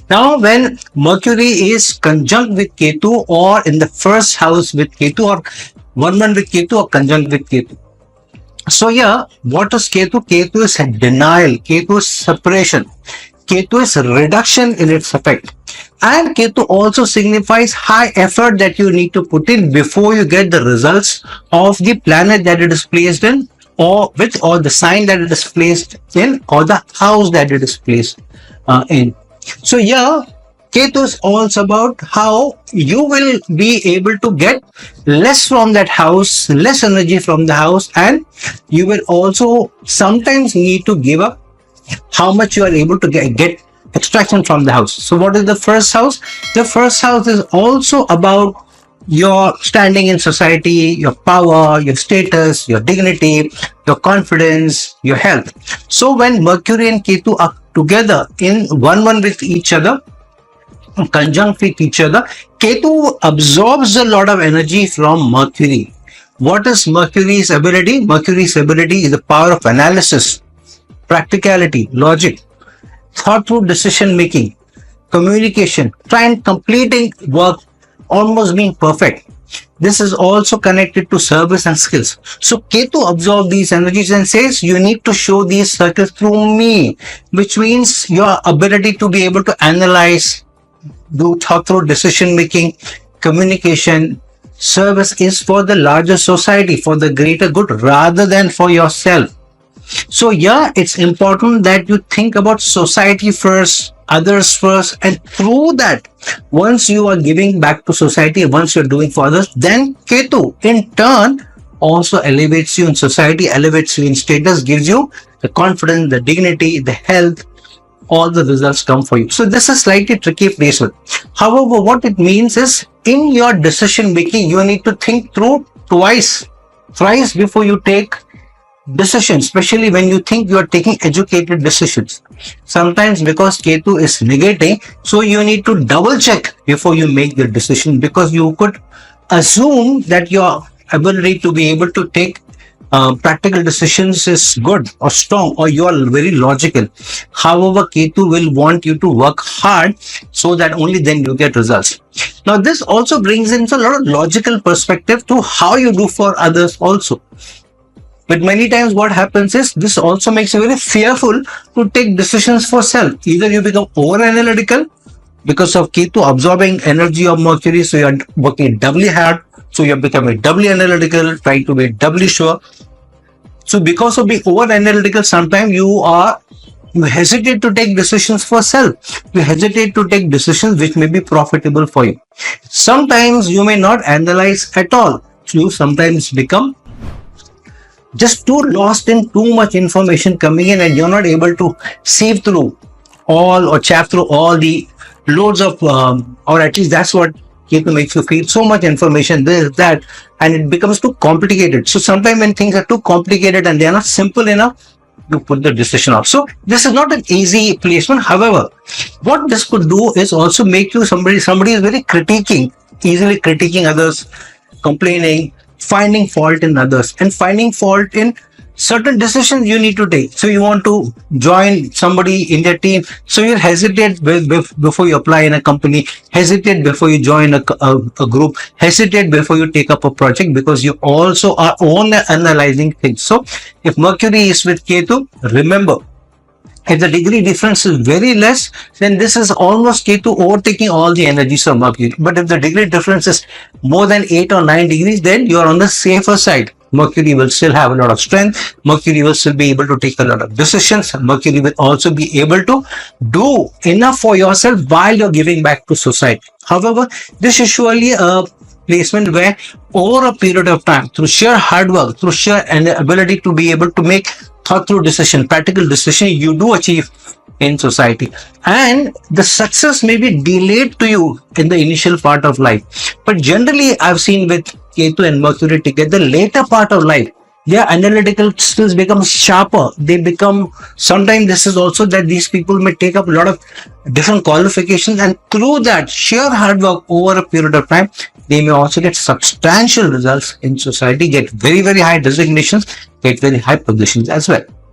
Now, when Mercury is conjunct with Ketu or in the first house with Ketu or 1 with Ketu or conjunct with Ketu. So yeah, what is Ketu? Ketu is denial. Ketu is separation. Ketu is reduction in its effect. And Ketu also signifies high effort that you need to put in before you get the results of the planet that it is placed in, or with, or the sign that it is placed in, or the house that it is placed in. So yeah, Ketu is also about how you will be able to get less from that house, less energy from the house, and you will also sometimes need to give up how much you are able to get extraction from the house. So what is the first house? The first house is also about your standing in society, your power, your status, your dignity, your confidence, your health. So when Mercury and Ketu are together in 1 with each other, conjunct with each other, Ketu absorbs a lot of energy from Mercury. What is Mercury's ability? Mercury's ability is the power of analysis, practicality, logic, thought through decision making, communication, trying completing work, almost being perfect. This is also connected to service and skills. So Ketu absorbs these energies and says you need to show these circles through me, which means your ability to be able to analyze, do thought through decision making, communication, service is for the larger society, for the greater good rather than for yourself. So yeah, it's important that you think about society first, others first, and through that, once you are giving back to society, once you're doing for others, then Ketu in turn also elevates you in society, elevates you in status, gives you the confidence, the dignity, the health, all the results come for you. So this is slightly tricky placement. However, what it means is in your decision making, you need to think through twice, thrice before you take decisions, especially when you think you are taking educated decisions. Sometimes because Ketu is negating, so you need to double check before you make the decision, because you could assume that your ability to be able to take practical decisions is good or strong, or you are very logical. However, Ketu will want you to work hard so that only then you get results. Now, this also brings in a lot of logical perspective to how you do for others also. But many times what happens is this also makes you very fearful to take decisions for self. Either you become over analytical because of Ketu absorbing energy of Mercury, so you are working doubly hard, so you are becoming doubly analytical, trying to be doubly sure. So because of being over analytical, sometimes you hesitate to take decisions for self. You hesitate to take decisions which may be profitable for you. Sometimes you may not analyze at all. You sometimes become just too lost in too much information coming in, and you're not able to sieve through all or chat through all the loads of, or at least that's what Ketu makes you feel. So much information, this, that, and it becomes too complicated. So sometimes when things are too complicated and they are not simple enough, you put the decision off. So this is not an easy placement. However, what this could do is also make you somebody is very critiquing, easily critiquing others, complaining, finding fault in others, and finding fault in certain decisions you need to take. So you want to join somebody in their team, so you hesitate before you apply in a company, hesitate before you join a group, hesitate before you take up a project, because you also are on analyzing things. So if Mercury is with Ketu, remember, if the degree difference is very less, then this is almost Ketu overtaking all the energies from Mercury. But if the degree difference is more than 8 or 9 degrees, then you are on the safer side. Mercury will still have a lot of strength. Mercury will still be able to take a lot of decisions. Mercury will also be able to do enough for yourself while you're giving back to society. However, this is surely a placement where over a period of time, through sheer hard work, through sheer ability to be able to make thought through decision, practical decision, you do achieve in society, and the success may be delayed to you in the initial part of life. But generally, I've seen with Ketu and Mercury together, later part of life, their analytical skills become sharper. They become, sometimes this is also that these people may take up a lot of different qualifications, and through that sheer hard work over a period of time, they may also get substantial results in society, get very, very high designations, get very high positions as well.